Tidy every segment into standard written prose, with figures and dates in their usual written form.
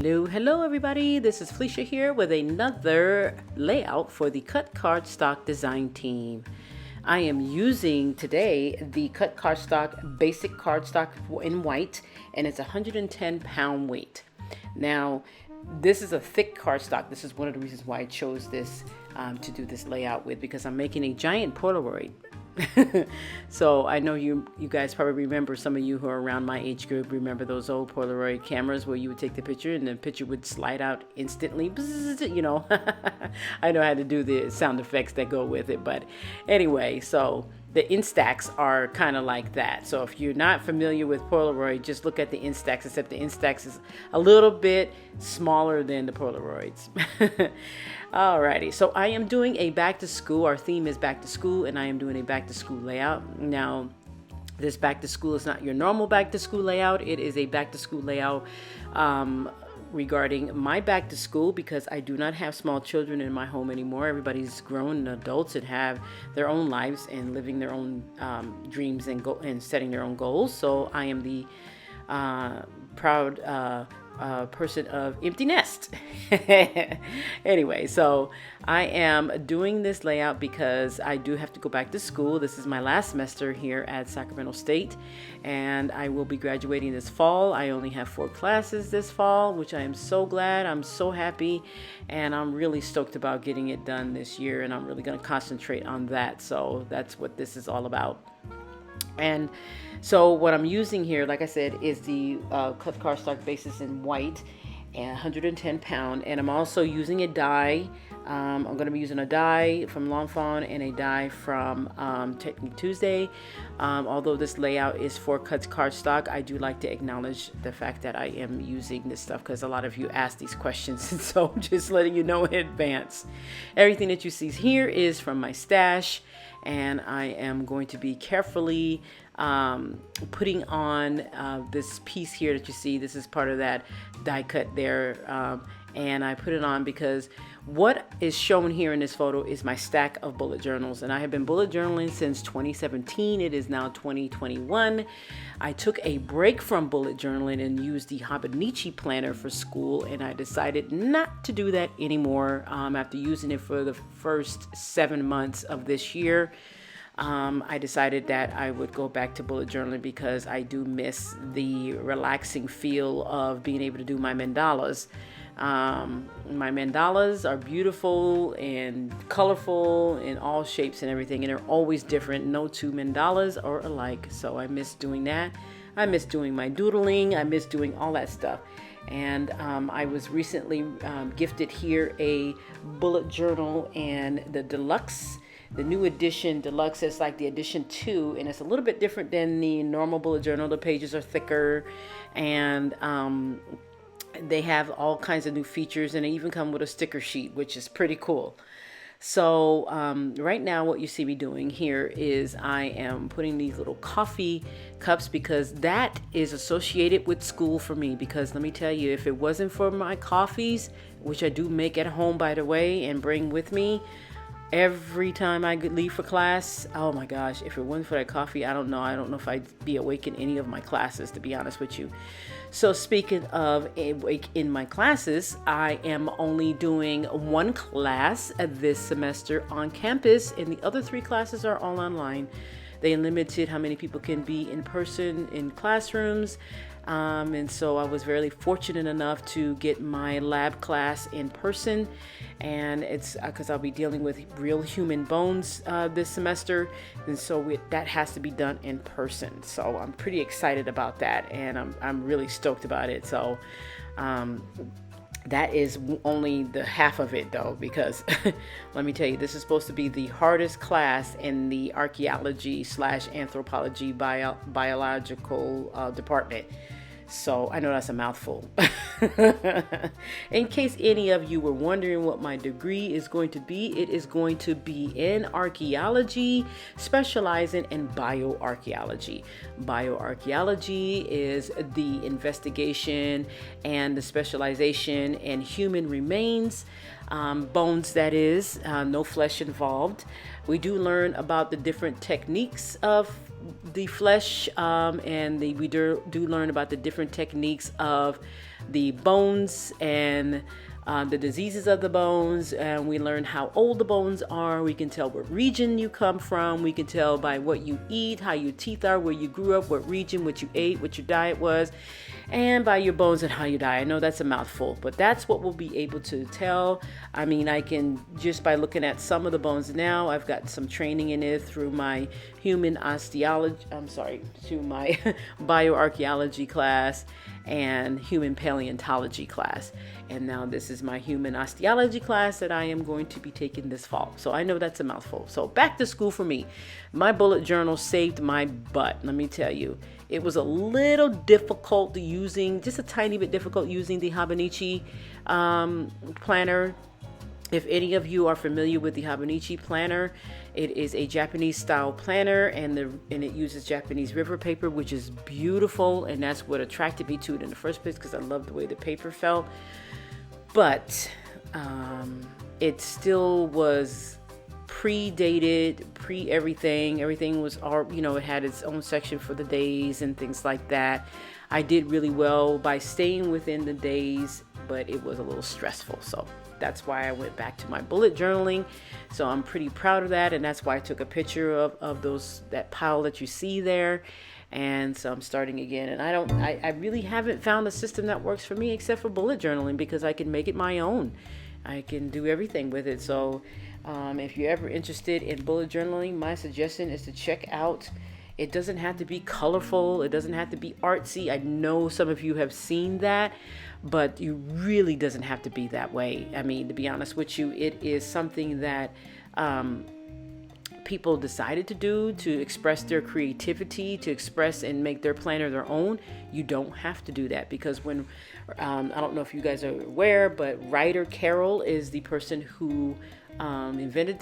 Hello everybody. This is Felicia here with another layout for the cut cardstock design team. I am using today the cut cardstock basic cardstock in white, and it's 110 pound weight. Now, this is a thick cardstock. This is one of the reasons why I chose this to do this layout with, because I'm making a giant Polaroid. So I know you guys probably remember, some of you who are around my age group remember those old Polaroid cameras where you would take the picture and the picture would slide out instantly. I know how to do the sound effects that go with it, but anyway, so the Instax are kind of like that. So if you're not familiar with Polaroid, just look at the Instax, except the Instax is a little bit smaller than the Polaroids. Alrighty, so I am doing a back to school. Our theme is back to school, and I am doing a back to school layout. Now, this back to school is not your normal back to school layout. It is a back to school layout regarding my back to school, because I do not have small children in my home anymore. Everybody's grown and adults and have their own lives and living their own dreams and setting their own goals. So I am the proud person of empty nest. Anyway, so I am doing this layout because I do have to go back to school. This is my last semester here at Sacramento State, and I will be graduating this fall. I only have 4 classes this fall, which I am so glad. I'm so happy, and I'm really stoked about getting it done this year, and I'm really going to concentrate on that. So that's what this is all about. And so what I'm using here, like I said, is the cut cardstock basis in white and 110 pound. And I'm also using a die. I'm going to be using a die from Lawn Fawn and a die from Technique Tuesday. Although this layout is for cut cardstock, I do like to acknowledge the fact that I am using this stuff because a lot of you ask these questions. And so just letting you know in advance. Everything that you see here is from my stash. And I am going to be carefully putting on this piece here that you see. This is part of that die cut there. And I put it on because what is shown here in this photo is my stack of bullet journals. And I have been bullet journaling since 2017. It is now 2021. I took a break from bullet journaling and used the Hobonichi planner for school. And I decided not to do that anymore after using it for the first 7 months of this year. I decided that I would go back to bullet journaling because I do miss the relaxing feel of being able to do my mandalas. My mandalas are beautiful and colorful in all shapes and everything, and they're always different. No 2 mandalas are alike, so I miss doing that. I miss doing my doodling. I miss doing all that stuff. And I was recently gifted here a bullet journal, and the deluxe, the new edition deluxe, is like the edition 2, and it's a little bit different than the normal bullet journal. The pages are thicker, and they have all kinds of new features, and they even come with a sticker sheet, which is pretty cool. So right now what you see me doing here is I am putting these little coffee cups, because that is associated with school for me. Because let me tell you, if it wasn't for my coffees, which I do make at home, by the way, and bring with me every time I leave for class, oh my gosh, if it wasn't for that coffee, I don't know if I'd be awake in any of my classes, to be honest with you. So speaking of awake in my classes, I am only doing 1 class this semester on campus, and the other 3 classes are all online. They limited how many people can be in person in classrooms. And so I was very fortunate enough to get my lab class in person, and it's because I'll be dealing with real human bones this semester, and so that has to be done in person. So I'm pretty excited about that, and I'm really stoked about it. So that is only the half of it, though, because let me tell you, this is supposed to be the hardest class in the archaeology/anthropology biological department. So I know that's a mouthful. In case any of you were wondering what my degree is going to be, it is going to be in archaeology, specializing in bioarchaeology. Bioarchaeology is the investigation and the specialization in human remains, bones, that is, no flesh involved. We do learn about the different techniques of the flesh, and we do learn about the different techniques of the bones and the diseases of the bones, and we learn how old the bones are. We can tell what region you come from. We can tell by what you eat, how your teeth are, where you grew up, what region, what you ate, what your diet was, and by your bones and how you die. I know that's a mouthful, but that's what we'll be able to tell. I mean, I can just by looking at some of the bones now, I've got some training in it through my human osteology, through my bioarchaeology class and human paleontology class. And now this is my human osteology class that I am going to be taking this fall. So I know that's a mouthful. So back to school for me. My bullet journal saved my butt. Let me tell you, it was a little difficult using, just a tiny bit difficult using the Hobonichi planner. If any of you are familiar with the Hobonichi planner, it is a Japanese style planner, and it uses Japanese river paper, which is beautiful, and that's what attracted me to it in the first place, because I love the way the paper felt. But it still was predated, pre-everything. Everything was all, it had its own section for the days and things like that. I did really well by staying within the days, but it was a little stressful. So that's why I went back to my bullet journaling. So I'm pretty proud of that. And that's why I took a picture of that pile that you see there. And so I'm starting again. And I really haven't found a system that works for me except for bullet journaling, because I can make it my own. I can do everything with it. So if you're ever interested in bullet journaling, my suggestion is to check out. It doesn't have to be colorful. It doesn't have to be artsy. I know some of you have seen that, but it really doesn't have to be that way. I mean, to be honest with you, it is something that people decided to do to express their creativity, to express and make their planner their own. You don't have to do that, because when I don't know if you guys are aware, but Ryder Carroll is the person who invented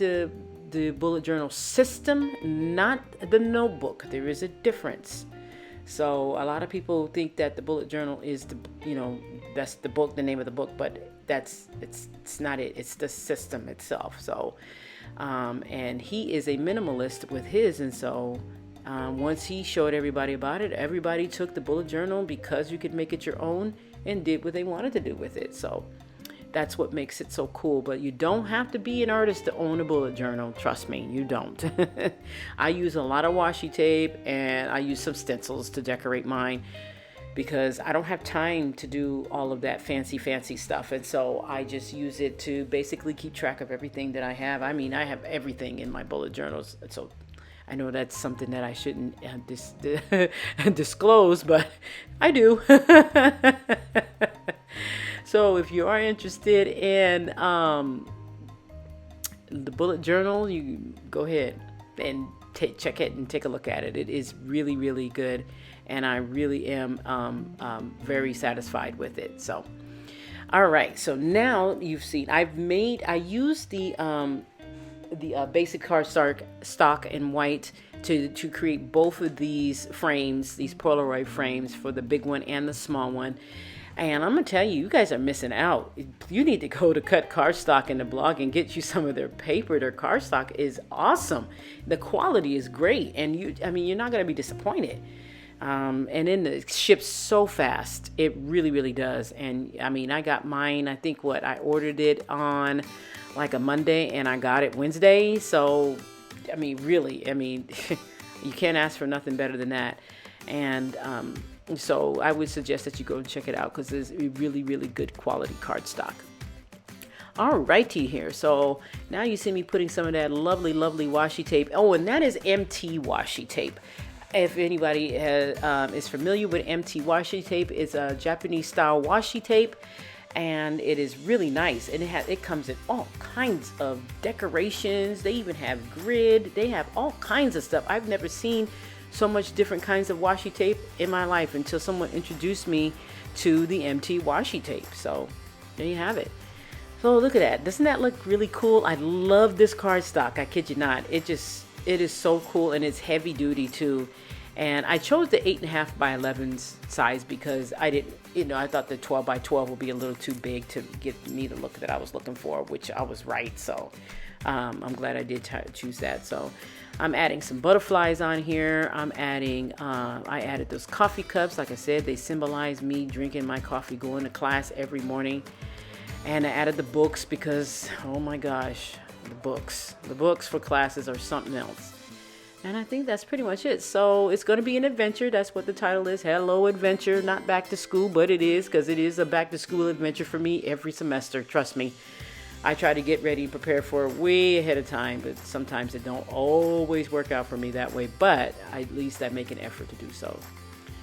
the bullet journal system, not the notebook. There is a difference. So a lot of people think that the bullet journal is that's the book, the name of the book, but it's not it. It's the system itself. So and he is a minimalist with his, and so once he showed everybody about it, everybody took the bullet journal because you could make it your own and did what they wanted to do with it. So that's what makes it so cool. But you don't have to be an artist to own a bullet journal. Trust me, you don't. I use a lot of washi tape, and I use some stencils to decorate mine, because I don't have time to do all of that fancy stuff. And so I just use it to basically keep track of everything that I have. I mean, I have everything in my bullet journals. So I know that's something that I shouldn't disclose, but I do. So if you are interested in the bullet journal, you go ahead and check it and take a look at it. It is really, really good, and I really am very satisfied with it. So, all right. So now you've seen I used the basic cardstock in white to create both of these frames, these Polaroid frames, for the big one and the small one. And I'm going to tell you, you guys are missing out. You need to go to Cut Cardstock in the blog and get you some of their paper. Their cardstock is awesome. The quality is great. And you're not going to be disappointed. And then it ships so fast. It really, really does. And I mean, I got mine, I think I ordered it on like a Monday and I got it Wednesday. So, I mean, really, you can't ask for nothing better than that. And, so I would suggest that you go and check it out, because it's a really, really good quality cardstock. All righty here. So now you see me putting some of that lovely, lovely washi tape. Oh, and that is MT washi tape. If anybody is familiar with MT washi tape, it's a Japanese style washi tape, and it is really nice. And it comes in all kinds of decorations. They even have grid. They have all kinds of stuff. I've never seen so much different kinds of washi tape in my life until someone introduced me to the MT washi tape. So there you have it. So look at that. Doesn't that look really cool? I love this cardstock. I kid you not. It is so cool, and it's heavy duty too. And I chose the 8.5 by 11 size because I didn't, I thought the 12 by 12 would be a little too big to get me the look that I was looking for, which I was right. So I'm glad I did choose that. So I'm adding some butterflies on here. I'm adding, I added those coffee cups. Like I said, they symbolize me drinking my coffee, going to class every morning. And I added the books because, oh my gosh, the books for classes are something else. And I think that's pretty much it. So it's going to be an adventure. That's what the title is. Hello Adventure. Not back to school, but it is, because it is a back to school adventure for me every semester. Trust me. I try to get ready and prepare for it way ahead of time, but sometimes it don't always work out for me that way. But at least I make an effort to do so.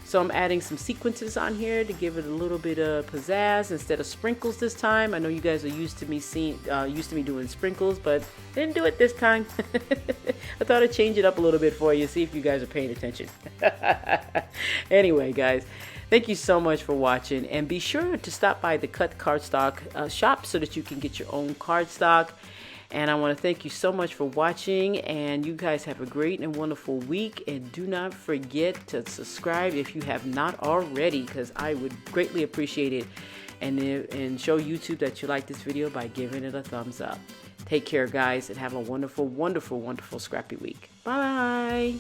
So I'm adding some sequences on here to give it a little bit of pizzazz instead of sprinkles this time. I know you guys are used to me doing sprinkles, but didn't do it this time. I thought I'd change it up a little bit for you, see if you guys are paying attention. Anyway, guys, thank you so much for watching, and be sure to stop by the Cut Cardstock shop so that you can get your own cardstock. And I want to thank you so much for watching, and you guys have a great and wonderful week. And do not forget to subscribe if you have not already, because I would greatly appreciate it. And show YouTube that you like this video by giving it a thumbs up. Take care, guys, and have a wonderful, wonderful, wonderful scrappy week. Bye.